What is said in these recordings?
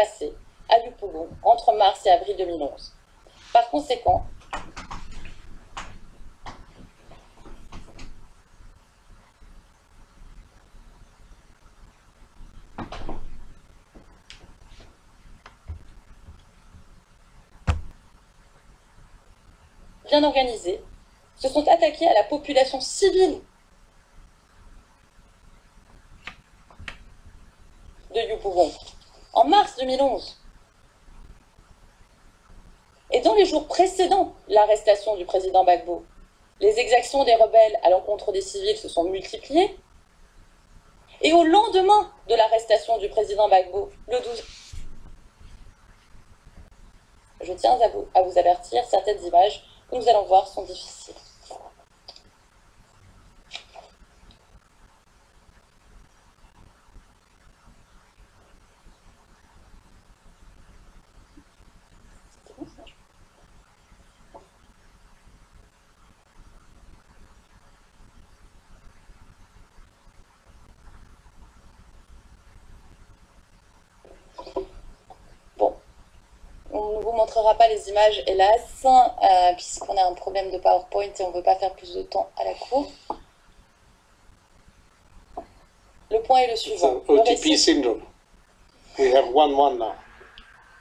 passé à Yopougon entre mars et avril 2011. Par conséquent, bien organisés, se sont attaqués à la population civile de Yopougon en mars 2011. Et dans les jours précédant l'arrestation du président Gbagbo, les exactions des rebelles à l'encontre des civils se sont multipliées. Et au lendemain de l'arrestation du président Gbagbo, le 12... Je tiens à vous avertir, certaines images que nous allons voir sont difficiles. On ne vous montrera pas les images, hélas, puisqu'on a un problème de PowerPoint et on ne veut pas faire plus de temps à la cour. Le point est le suivant. OTP syndrome. We have 1-1 now.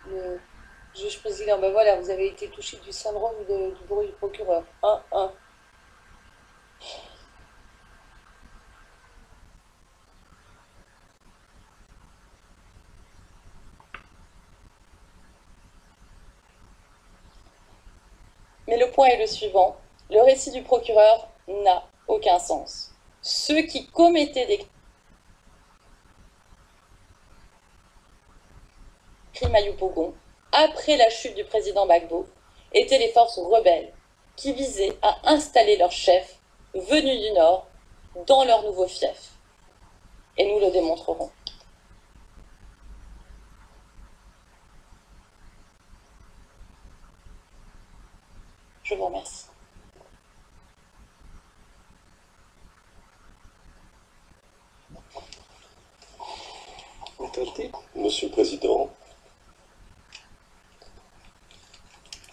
Le juge président, ben voilà, vous avez été touché du syndrome du bruit du procureur. 1-1. Mais le point est le suivant. Le récit du procureur n'a aucun sens. Ceux qui commettaient des crimes à Yopougon, après la chute du président Gbagbo, étaient les forces rebelles qui visaient à installer leur chef, venus du Nord, dans leur nouveau fief. Et nous le démontrerons. Je vous remercie. Monsieur le Président,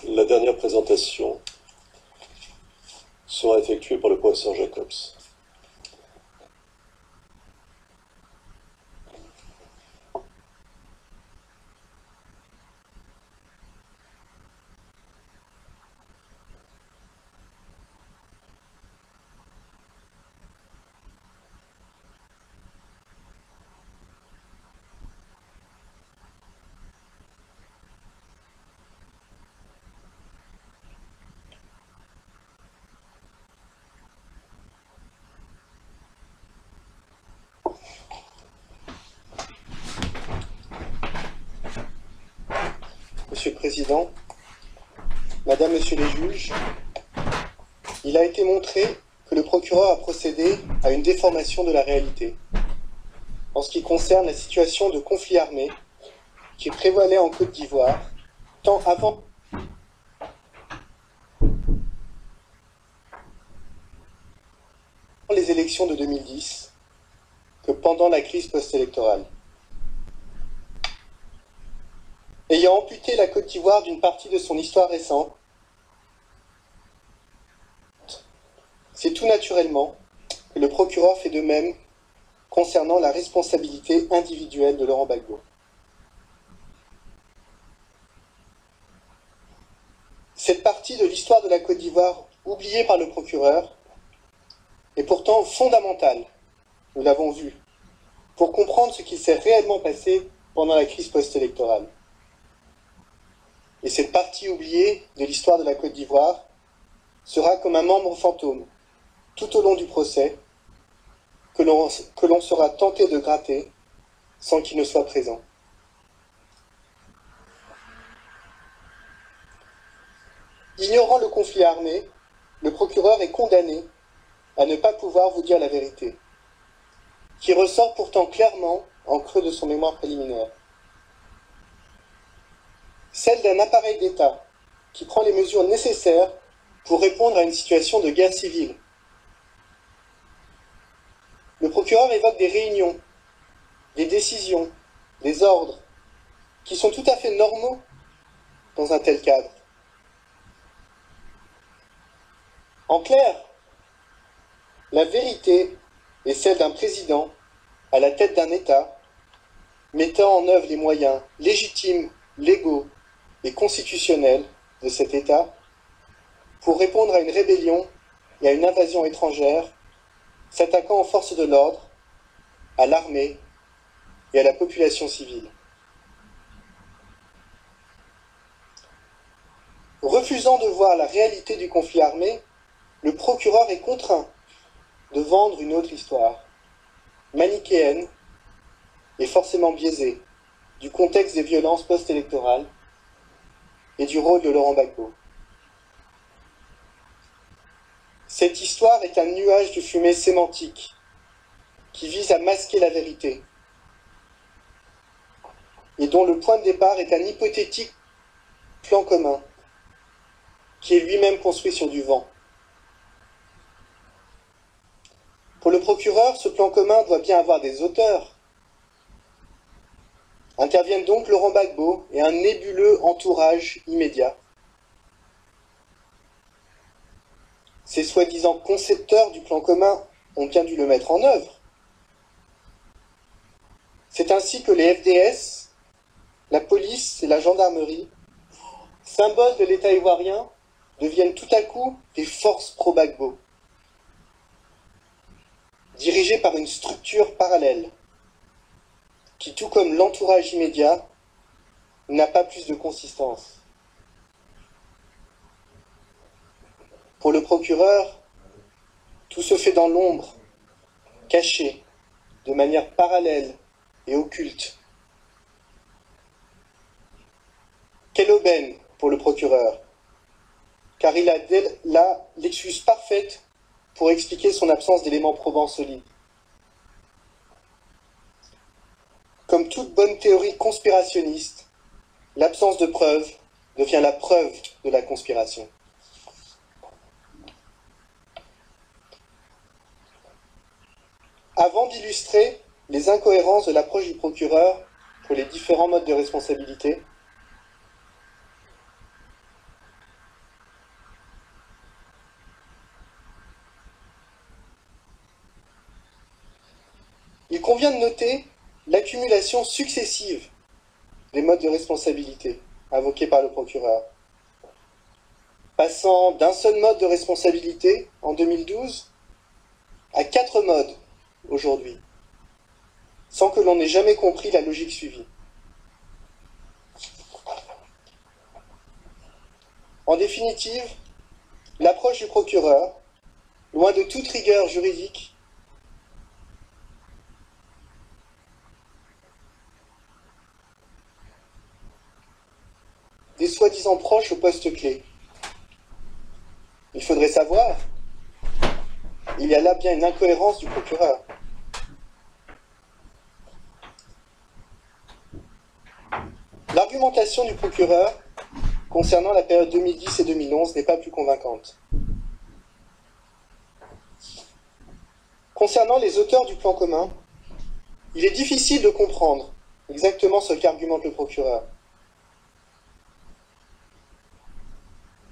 la dernière présentation sera effectuée par le professeur Jacobs. Monsieur le Président, Madame, Monsieur les juges, il a été montré que le procureur a procédé à une déformation de la réalité en ce qui concerne la situation de conflit armé qui prévalait en Côte d'Ivoire, tant avant les élections de 2010 que pendant la crise post-électorale. Ayant amputé la Côte d'Ivoire d'une partie de son histoire récente, c'est tout naturellement que le procureur fait de même concernant la responsabilité individuelle de Laurent Gbagbo. Cette partie de l'histoire de la Côte d'Ivoire oubliée par le procureur est pourtant fondamentale, nous l'avons vu, pour comprendre ce qui s'est réellement passé pendant la crise post-électorale. Et cette partie oubliée de l'histoire de la Côte d'Ivoire sera comme un membre fantôme tout au long du procès que l'on sera tenté de gratter sans qu'il ne soit présent. Ignorant le conflit armé, le procureur est condamné à ne pas pouvoir vous dire la vérité, qui ressort pourtant clairement en creux de son mémoire préliminaire. Celle d'un appareil d'État qui prend les mesures nécessaires pour répondre à une situation de guerre civile. Le procureur évoque des réunions, des décisions, des ordres, qui sont tout à fait normaux dans un tel cadre. En clair, la vérité est celle d'un président à la tête d'un État, mettant en œuvre les moyens légitimes, légaux et constitutionnels de cet État pour répondre à une rébellion et à une invasion étrangère, s'attaquant aux forces de l'ordre, à l'armée et à la population civile. Refusant de voir la réalité du conflit armé, le procureur est contraint de vendre une autre histoire, manichéenne et forcément biaisée, du contexte des violences post-électorales et du rôle de Laurent Gbagbo. Cette histoire est un nuage de fumée sémantique qui vise à masquer la vérité et dont le point de départ est un hypothétique plan commun qui est lui-même construit sur du vent. Pour le procureur, ce plan commun doit bien avoir des auteurs. Interviennent donc Laurent Gbagbo et un nébuleux entourage immédiat. Ces soi-disant concepteurs du plan commun ont bien dû le mettre en œuvre. C'est ainsi que les FDS, la police et la gendarmerie, symboles de l'État ivoirien, deviennent tout à coup des forces pro-Gbagbo, dirigées par une structure parallèle, qui, tout comme l'entourage immédiat, n'a pas plus de consistance. Pour le procureur, tout se fait dans l'ombre, caché, de manière parallèle et occulte. Quelle aubaine pour le procureur, car il a là l'excuse parfaite pour expliquer son absence d'éléments probants solides. Comme toute bonne théorie conspirationniste, l'absence de preuves devient la preuve de la conspiration. Avant d'illustrer les incohérences de l'approche du procureur pour les différents modes de responsabilité, il convient de noter l'accumulation successive des modes de responsabilité invoqués par le procureur, passant d'un seul mode de responsabilité en 2012 à 4 modes aujourd'hui, sans que l'on ait jamais compris la logique suivie. En définitive, l'approche du procureur, loin de toute rigueur juridique, des soi-disant proches au poste clé. Il faudrait savoir, il y a là bien une incohérence du procureur. L'argumentation du procureur concernant la période 2010 et 2011 n'est pas plus convaincante. Concernant les auteurs du plan commun, il est difficile de comprendre exactement ce qu'argumente le procureur.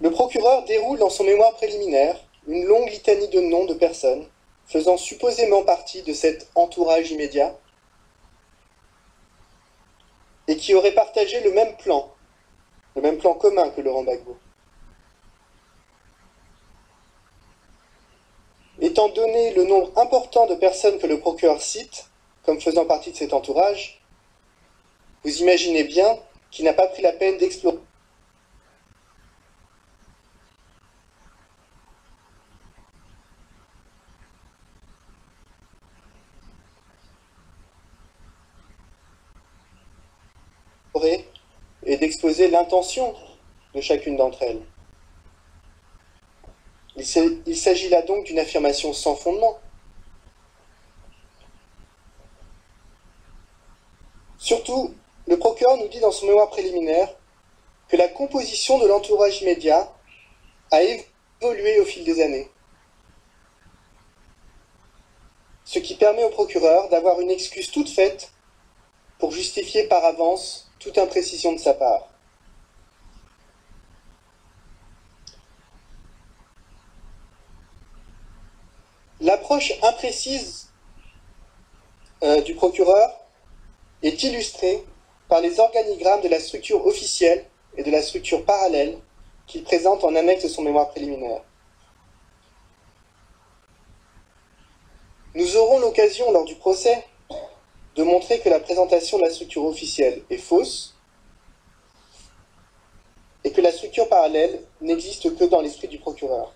Le procureur déroule dans son mémoire préliminaire une longue litanie de noms de personnes faisant supposément partie de cet entourage immédiat et qui auraient partagé le même plan commun que Laurent Gbagbo. Étant donné le nombre important de personnes que le procureur cite comme faisant partie de cet entourage, vous imaginez bien qu'il n'a pas pris la peine d'explorer et d'exposer l'intention de chacune d'entre elles. Il s'agit là donc d'une affirmation sans fondement. Surtout, le procureur nous dit dans son mémoire préliminaire que la composition de l'entourage immédiat a évolué au fil des années. Ce qui permet au procureur d'avoir une excuse toute faite pour justifier par avance toute imprécision de sa part. L'approche imprécise du procureur est illustrée par les organigrammes de la structure officielle et de la structure parallèle qu'il présente en annexe de son mémoire préliminaire. Nous aurons l'occasion lors du procès de montrer que la présentation de la structure officielle est fausse et que la structure parallèle n'existe que dans l'esprit du procureur.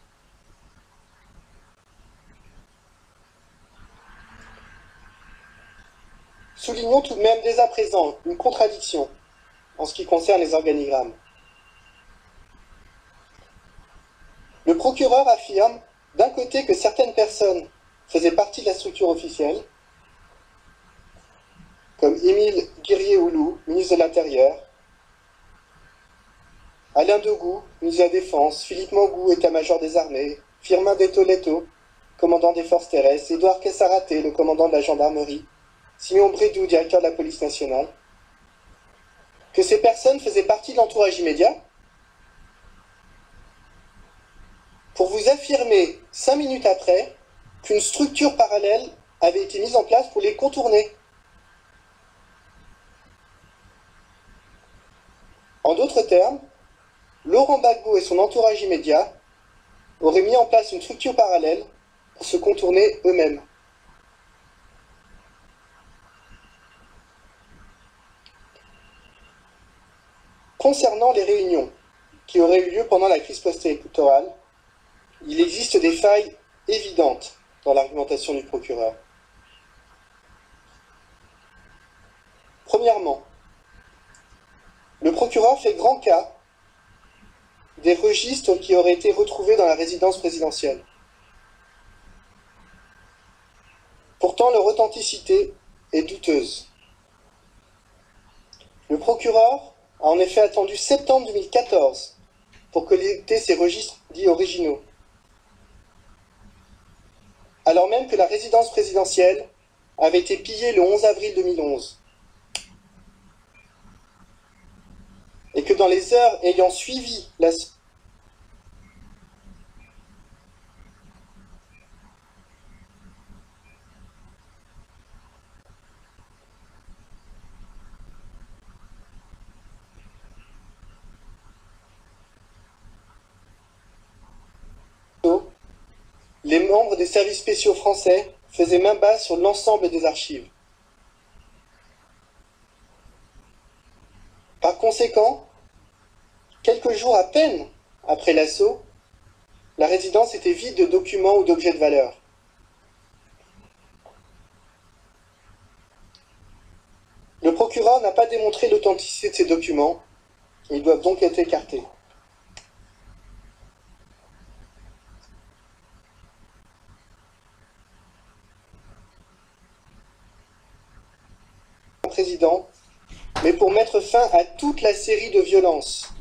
Soulignons tout de même dès à présent une contradiction en ce qui concerne les organigrammes. Le procureur affirme d'un côté que certaines personnes faisaient partie de la structure officielle, comme Émile Guerrier-Houlou, ministre de l'Intérieur, Alain Degou, ministre de la Défense, Philippe Mangou, état-major des armées, Firmin Detto-Letto, commandant des forces terrestres, Édouard Kessaraté, le commandant de la gendarmerie, Simon Brédoux, directeur de la police nationale, que ces personnes faisaient partie de l'entourage immédiat, pour vous affirmer 5 minutes après qu'une structure parallèle avait été mise en place pour les contourner. En d'autres termes, Laurent Gbagbo et son entourage immédiat auraient mis en place une structure parallèle pour se contourner eux-mêmes. Concernant les réunions qui auraient eu lieu pendant la crise post-électorale, il existe des failles évidentes dans l'argumentation du procureur. Premièrement, le procureur fait grand cas des registres qui auraient été retrouvés dans la résidence présidentielle. Pourtant, leur authenticité est douteuse. Le procureur a en effet attendu septembre 2014 pour collecter ces registres dits originaux, alors même que la résidence présidentielle avait été pillée le 11 avril 2011, et que dans les heures ayant suivi la les membres des services spéciaux français faisaient main basse sur l'ensemble des archives. Par conséquent, quelques jours à peine après l'assaut, la résidence était vide de documents ou d'objets de valeur. Le procureur n'a pas démontré l'authenticité de ces documents, ils doivent donc être écartés. Président, mais pour mettre fin à toute la série de violences,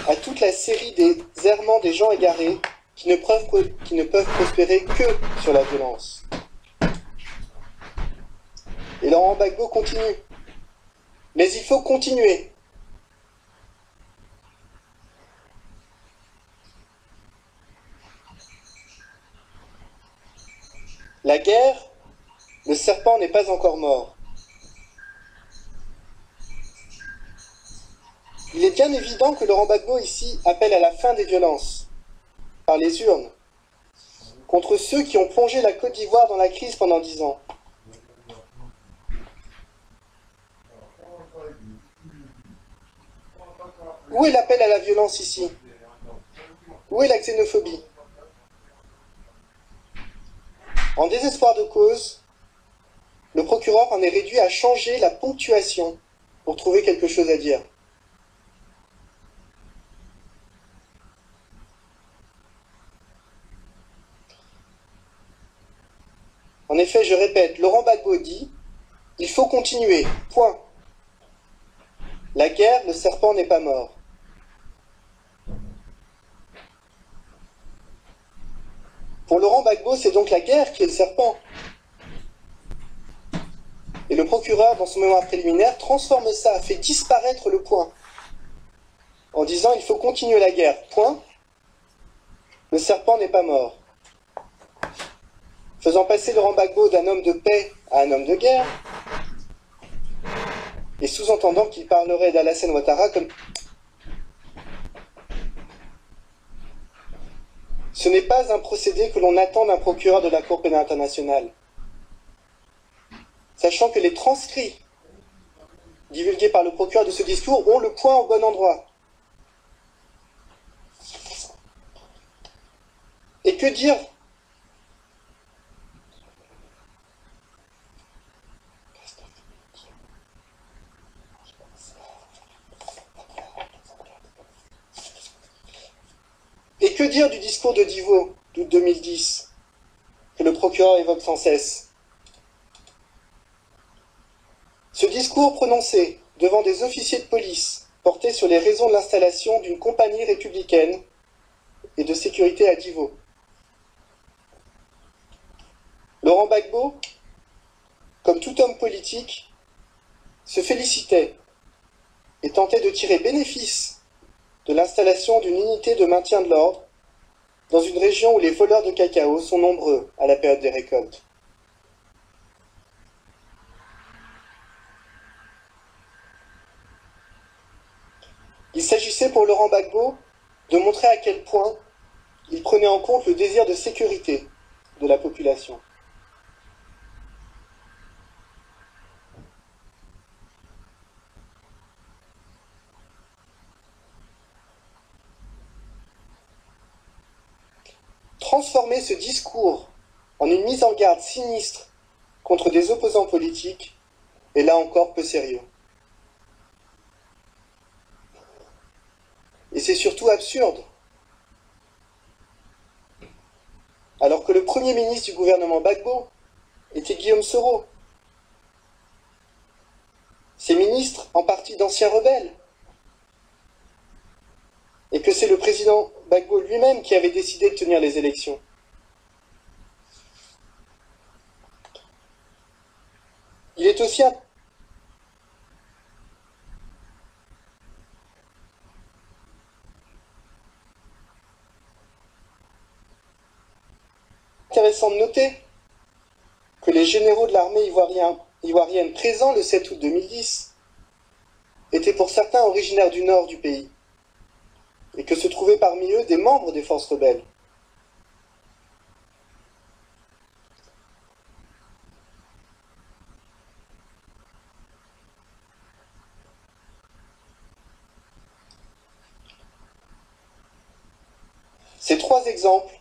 à toute la série des errements des gens égarés qui ne peuvent prospérer que sur la violence. Et Laurent Gbagbo continue. Mais il faut continuer. La guerre, le serpent n'est pas encore mort. Il est bien évident que Laurent Gbagbo ici appelle à la fin des violences, par les urnes, contre ceux qui ont plongé la Côte d'Ivoire dans la crise pendant 10 ans. Où est l'appel à la violence ici? Où est la xénophobie? En désespoir de cause, le procureur en est réduit à changer la ponctuation pour trouver quelque chose à dire. En effet, je répète, Laurent Gbagbo dit « Il faut continuer, point. La guerre, le serpent n'est pas mort. » Pour Laurent Gbagbo, c'est donc la guerre qui est le serpent. Et le procureur, dans son mémoire préliminaire, transforme ça, fait disparaître le point, en disant « il faut continuer la guerre, point, le serpent n'est pas mort », faisant passer Laurent Gbagbo d'un homme de paix à un homme de guerre, et sous-entendant qu'il parlerait d'Alassane Ouattara comme... Ce n'est pas un procédé que l'on attend d'un procureur de la Cour pénale internationale. Sachant que les transcrits divulgués par le procureur de ce discours ont le point au bon endroit. Et que dire ? Et que dire du discours de Divot d'août 2010, que le procureur évoque sans cesse ? Ce discours prononcé devant des officiers de police portait sur les raisons de l'installation d'une compagnie républicaine et de sécurité à Divot. Laurent Gbagbo, comme tout homme politique, se félicitait et tentait de tirer bénéfice de l'installation d'une unité de maintien de l'ordre dans une région où les voleurs de cacao sont nombreux à la période des récoltes. Il s'agissait pour Laurent Gbagbo de montrer à quel point il prenait en compte le désir de sécurité de la population. Transformer ce discours en une mise en garde sinistre contre des opposants politiques est là encore peu sérieux. Et c'est surtout absurde. Alors que le premier ministre du gouvernement Gbagbo était Guillaume Soro. Ces ministres, en partie d'anciens rebelles. Et que c'est le président Gbagbo lui-même qui avait décidé de tenir les élections. Il est aussi intéressant de noter que les généraux de l'armée ivoirienne présents le 7 août 2010 étaient pour certains originaires du nord du pays, et que se trouvaient parmi eux des membres des forces rebelles. Ces trois exemples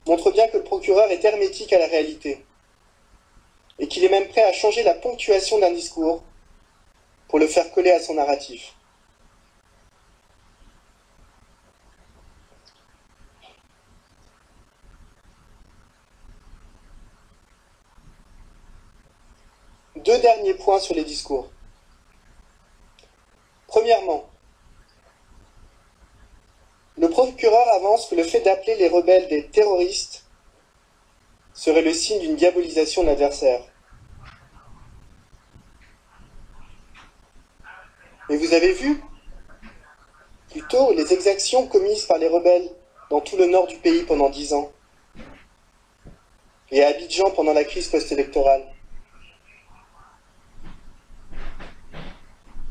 montrent bien que le procureur est hermétique à la réalité, et qu'il est même prêt à changer la ponctuation d'un discours pour le faire coller à son narratif. Deux derniers points sur les discours. Premièrement, le procureur avance que le fait d'appeler les rebelles des terroristes serait le signe d'une diabolisation de l'adversaire. Mais vous avez vu, plutôt, les exactions commises par les rebelles dans tout le nord du pays pendant 10 ans, et à Abidjan pendant la crise post-électorale.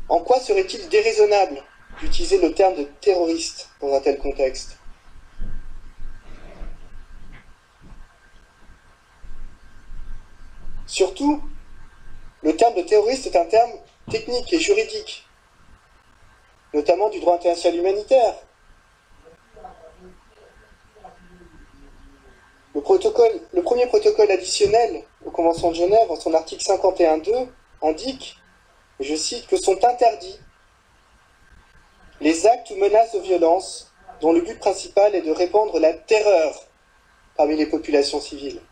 En quoi serait-il déraisonnable d'utiliser le terme de terroriste dans un tel contexte? Surtout, le terme de terroriste est un terme technique et juridique, notamment du droit international humanitaire. Le premier protocole additionnel aux conventions de Genève, en son article 51.2, indique, et je cite, que sont interdits les actes ou menaces de violence dont le but principal est de répandre la terreur parmi les populations civiles.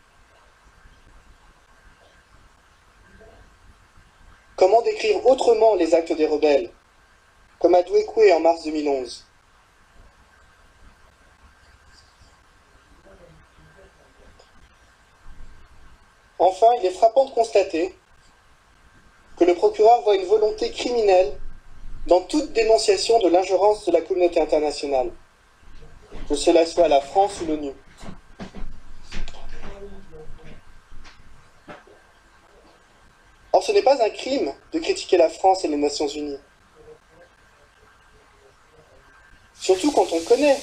Comment décrire autrement les actes des rebelles, comme à Douékoué en mars 2011? Enfin, il est frappant de constater que le procureur voit une volonté criminelle dans toute dénonciation de l'ingérence de la communauté internationale, que cela soit la France ou l'ONU. Or, ce n'est pas un crime de critiquer la France et les Nations Unies. Surtout quand on connaît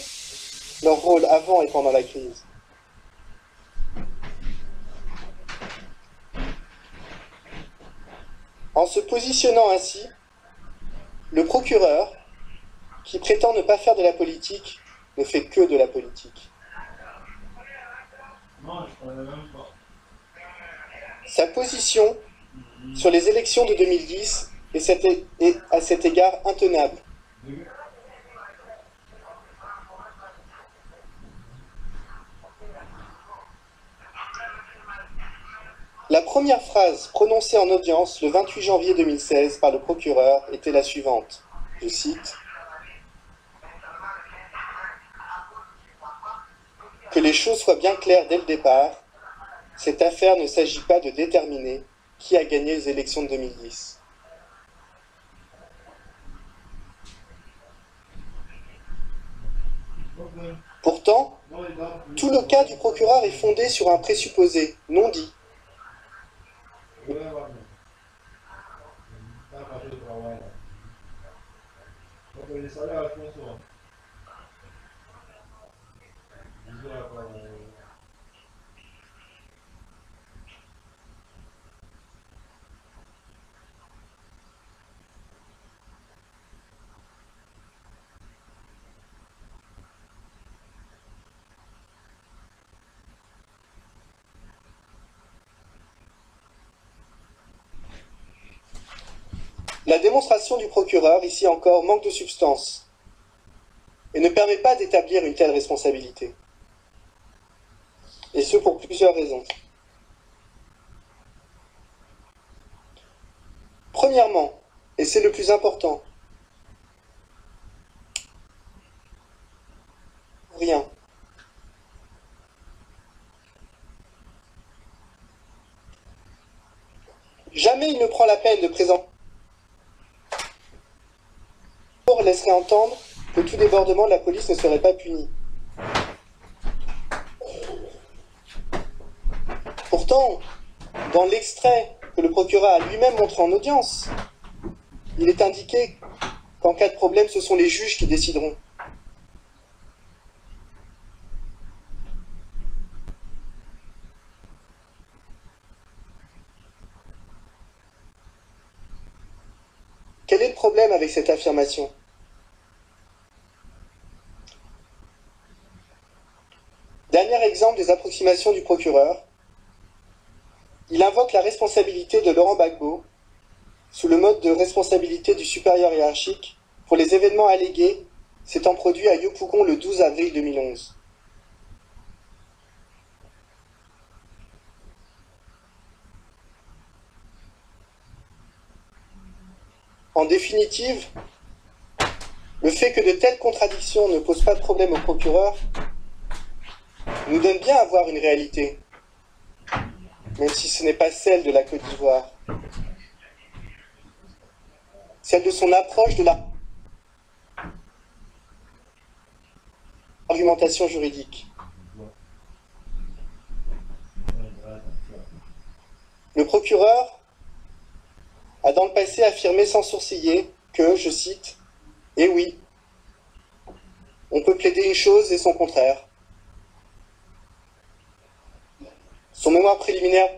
leur rôle avant et pendant la crise. En se positionnant ainsi, le procureur, qui prétend ne pas faire de la politique, ne fait que de la politique. Sa position sur les élections de 2010 est à cet égard intenable. La première phrase prononcée en audience le 28 janvier 2016 par le procureur était la suivante, je cite, « Que les choses soient bien claires dès le départ, cette affaire ne s'agit pas de déterminer qui a gagné les élections de 2010. » Pourtant, tout le cas du procureur est fondé sur un présupposé non dit. La démonstration du procureur, ici encore, manque de substance et ne permet pas d'établir une telle responsabilité. Et ce pour plusieurs raisons. Premièrement, et c'est le plus important, rien. Jamais il ne prend la peine de présenter laisserait entendre que tout débordement de la police ne serait pas puni. Pourtant, dans l'extrait que le procureur a lui-même montré en audience, il est indiqué qu'en cas de problème, ce sont les juges qui décideront. Quel est le problème avec cette affirmation ? Dernier exemple des approximations du procureur, il invoque la responsabilité de Laurent Gbagbo sous le mode de responsabilité du supérieur hiérarchique pour les événements allégués s'étant produits à Yopougon le 12 avril 2011. En définitive, le fait que de telles contradictions ne posent pas de problème au procureur nous donne bien à voir une réalité, même si ce n'est pas celle de la Côte d'Ivoire. Celle de son approche de la argumentation juridique. Le procureur a dans le passé affirmé sans sourciller que, je cite, « Eh oui, on peut plaider une chose et son contraire. » Son mémoire préliminaire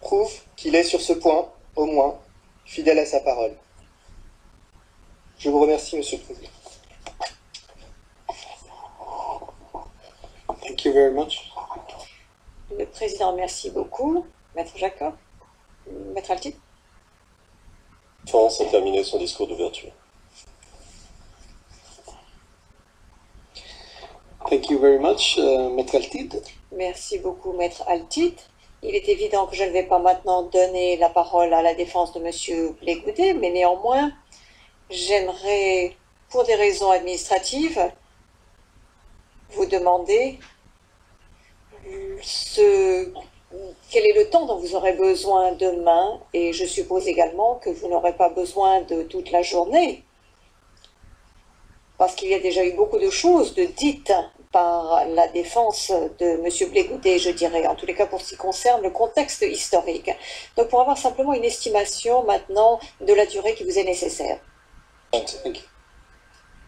prouve qu'il est sur ce point, au moins, fidèle à sa parole. Je vous remercie, Monsieur le Président. Thank you very much. Le Président, merci beaucoup. Maître Jacob, Maître Altit. France a terminé son discours d'ouverture. Thank you very much, Maître Altid. Merci beaucoup, Maître Altit. Il est évident que je ne vais pas maintenant donner la parole à la défense de M. Blé-Goudet, mais néanmoins, j'aimerais, pour des raisons administratives, vous demander quel est le temps dont vous aurez besoin demain, et je suppose également que vous n'aurez pas besoin de toute la journée, parce qu'il y a déjà eu beaucoup de choses de dites par la défense de M. Blé-Goudet, je dirais, en tous les cas pour ce qui concerne le contexte historique. Donc pour avoir simplement une estimation maintenant de la durée qui vous est nécessaire. Thank you.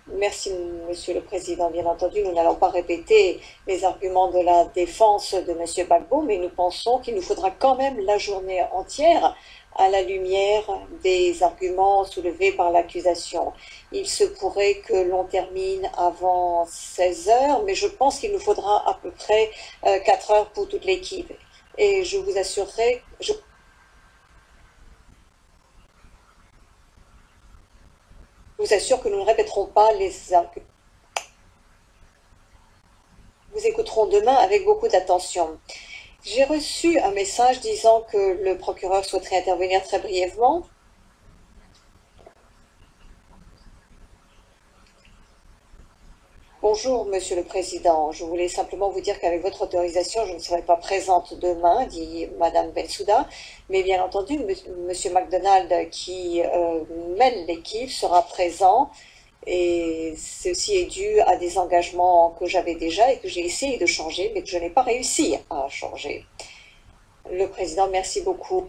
Merci, Monsieur le Président. Bien entendu, nous n'allons pas répéter les arguments de la défense de M. Gbagbo, mais nous pensons qu'il nous faudra quand même la journée entière à la lumière des arguments soulevés par l'accusation. Il se pourrait que l'on termine avant 16 heures, mais je pense qu'il nous faudra à peu près 4 heures pour toute l'équipe. Et je vous assurerai... Je vous assure que nous ne répéterons pas les arguments. Nous écouterons demain avec beaucoup d'attention. J'ai reçu un message disant que le procureur souhaiterait intervenir très brièvement. Bonjour, Monsieur le Président. Je voulais simplement vous dire qu'avec votre autorisation, je ne serai pas présente demain, dit Madame Bensouda, mais bien entendu, Monsieur MacDonald, qui mène l'équipe, sera présent, et ceci est dû à des engagements que j'avais déjà et que j'ai essayé de changer, mais que je n'ai pas réussi à changer. Le Président, merci beaucoup.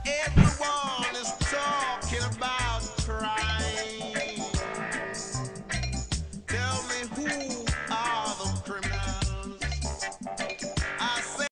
Every